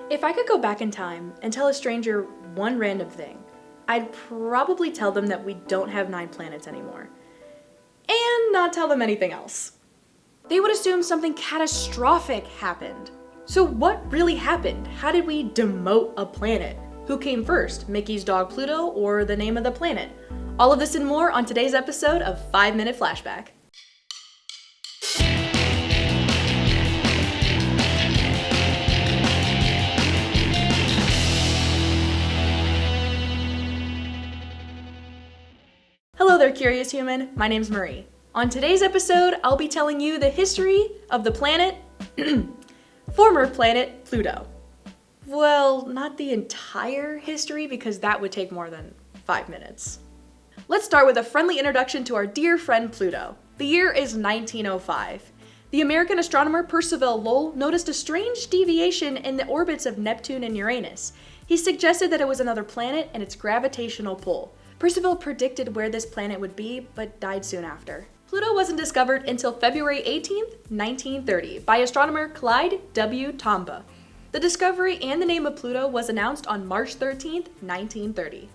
If I could go back in time and tell a stranger one random thing, I'd probably tell them that we don't have 9 planets anymore. And not tell them anything else. They would assume something catastrophic happened. So what really happened? How did we demote a planet? Who came first, Mickey's dog Pluto or the name of the planet? All of this and more on today's episode of 5-Minute Flashback. Hello there, curious human. My name's Marie. On today's episode, I'll be telling you the history of the planet, former planet Pluto. Well, not the entire history because that would take more than 5 minutes. Let's start with a friendly introduction to our dear friend Pluto. The year is 1905. The American astronomer Percival Lowell noticed a strange deviation in the orbits of Neptune and Uranus. He suggested that it was another planet and its gravitational pull. Percival predicted where this planet would be, but died soon after. Pluto wasn't discovered until February 18, 1930, by astronomer Clyde W. Tombaugh. The discovery and the name of Pluto was announced on March 13, 1930.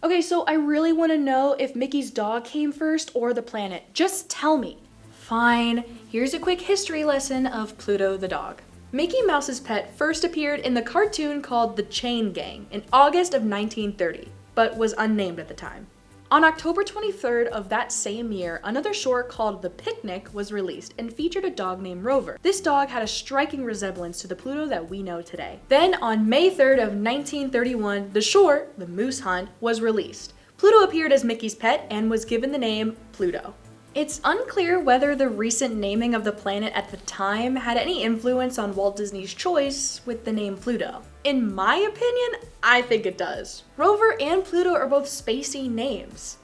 Okay, so I really want to know if Mickey's dog came first or the planet. Just tell me. Fine, here's a quick history lesson of Pluto the dog. Mickey Mouse's pet first appeared in the cartoon called The Chain Gang in August of 1930. But was unnamed at the time. On October 23rd of that same year, another short called The Picnic was released and featured a dog named Rover. This dog had a striking resemblance to the Pluto that we know today. Then on May 3rd of 1931, the short, The Moose Hunt, was released. Pluto appeared as Mickey's pet and was given the name Pluto. It's unclear whether the recent naming of the planet at the time had any influence on Walt Disney's choice with the name Pluto. In my opinion, I think it does. Rover and Pluto are both spacey names.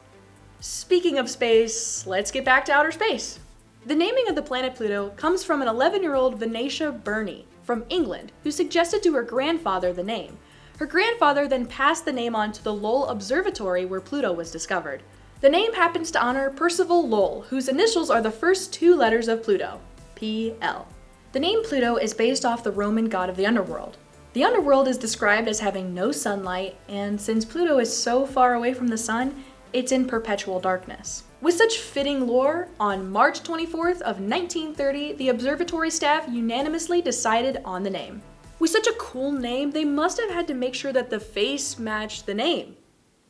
Speaking of space, let's get back to outer space. The naming of the planet Pluto comes from an 11-year-old Venetia Burney from England who suggested to her grandfather the name. Her grandfather then passed the name on to the Lowell Observatory where Pluto was discovered. The name happens to honor Percival Lowell, whose initials are the first 2 letters of Pluto, P-L. The name Pluto is based off the Roman god of the underworld. The underworld is described as having no sunlight, and since Pluto is so far away from the sun, it's in perpetual darkness. With such fitting lore, on March 24th of 1930, the observatory staff unanimously decided on the name. With such a cool name, they must have had to make sure that the face matched the name,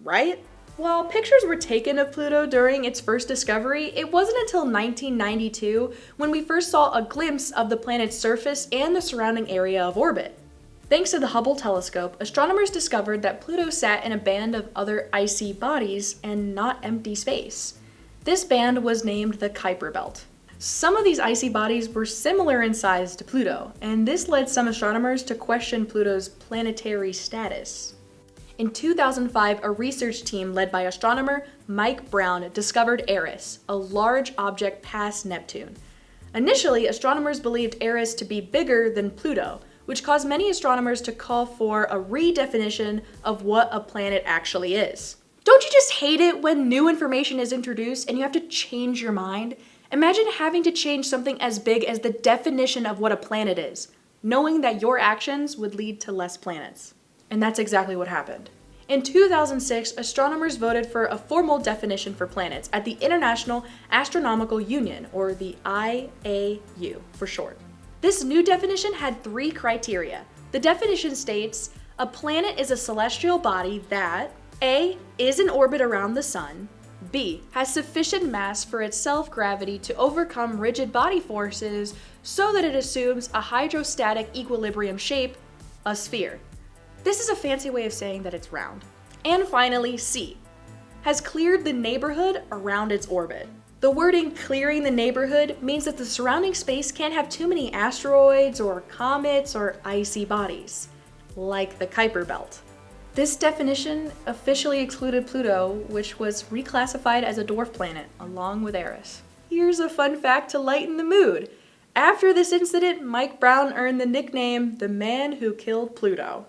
right? While pictures were taken of Pluto during its first discovery, it wasn't until 1992 when we first saw a glimpse of the planet's surface and the surrounding area of orbit. Thanks to the Hubble telescope, astronomers discovered that Pluto sat in a band of other icy bodies and not empty space. This band was named the Kuiper Belt. Some of these icy bodies were similar in size to Pluto, and this led some astronomers to question Pluto's planetary status. In 2005, a research team led by astronomer Mike Brown discovered Eris, a large object past Neptune. Initially, astronomers believed Eris to be bigger than Pluto, which caused many astronomers to call for a redefinition of what a planet actually is. Don't you just hate it when new information is introduced and you have to change your mind? Imagine having to change something as big as the definition of what a planet is, knowing that your actions would lead to less planets. And that's exactly what happened. In 2006, astronomers voted for a formal definition for planets at the International Astronomical Union, or the IAU for short. This new definition had 3 criteria. The definition states, a planet is a celestial body that A. is in orbit around the sun, B. has sufficient mass for its self-gravity to overcome rigid body forces so that it assumes a hydrostatic equilibrium shape, a sphere. This is a fancy way of saying that it's round. And finally, C, has cleared the neighborhood around its orbit. The wording clearing the neighborhood means that the surrounding space can't have too many asteroids or comets or icy bodies, like the Kuiper Belt. This definition officially excluded Pluto, which was reclassified as a dwarf planet, along with Eris. Here's a fun fact to lighten the mood. After this incident, Mike Brown earned the nickname the man who killed Pluto.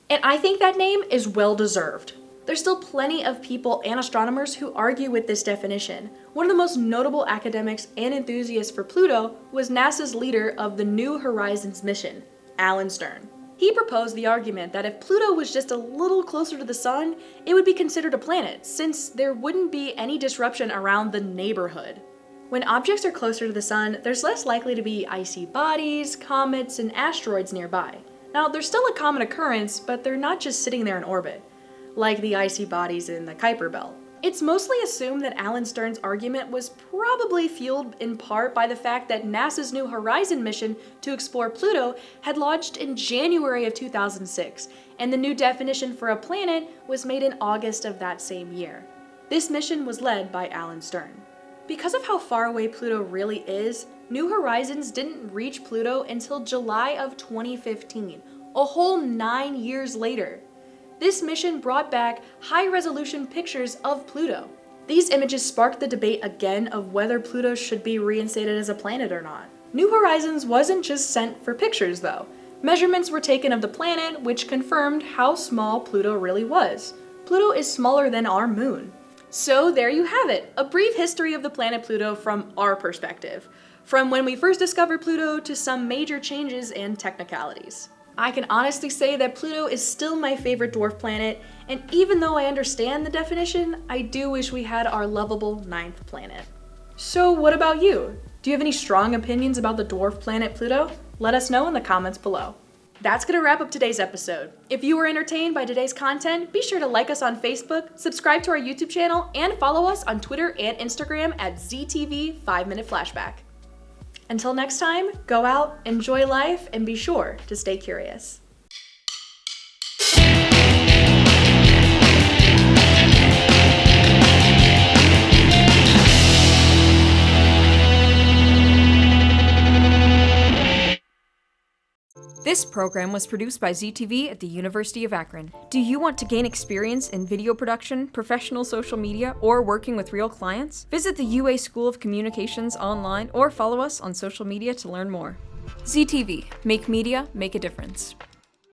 And I think that name is well deserved. There's still plenty of people and astronomers who argue with this definition. One of the most notable academics and enthusiasts for Pluto was NASA's leader of the New Horizons mission, Alan Stern. He He proposed the argument that if Pluto was just a little closer to the Sun, it would be considered a planet, since there wouldn't be any disruption around the neighborhood. When objects are closer to the Sun, there's less likely to be icy bodies, comets, and asteroids nearby. Now, they're still a common occurrence, but they're not just sitting there in orbit, like the icy bodies in the Kuiper Belt. It's mostly assumed that Alan Stern's argument was probably fueled in part by the fact that NASA's New Horizons mission to explore Pluto had launched in January of 2006, and the new definition for a planet was made in August of that same year. This mission was led by Alan Stern. Because of how far away Pluto really is, New Horizons didn't reach Pluto until July of 2015, a whole 9 years later. This mission brought back high-resolution pictures of Pluto. These images sparked the debate again of whether Pluto should be reinstated as a planet or not. New Horizons wasn't just sent for pictures, though. Measurements were taken of the planet, which confirmed how small Pluto really was. Pluto is smaller than our moon. So there you have it, a brief history of the planet Pluto from our perspective, from when we first discovered Pluto to some major changes and technicalities. I can honestly say that Pluto is still my favorite dwarf planet, and even though I understand the definition, I do wish we had our lovable 9th planet. So what about you? Do you have any strong opinions about the dwarf planet Pluto? Let us know in the comments below. That's gonna wrap up today's episode. If you were entertained by today's content, be sure to like us on Facebook, subscribe to our YouTube channel, and follow us on Twitter and Instagram at ZTV 5-Minute Flashback. Until next time, go out, enjoy life, and be sure to stay curious. This program was produced by ZTV at the University of Akron. Do you want to gain experience in video production, professional social media, or working with real clients? Visit the UA School of Communications online or follow us on social media to learn more. ZTV, make media, make a difference.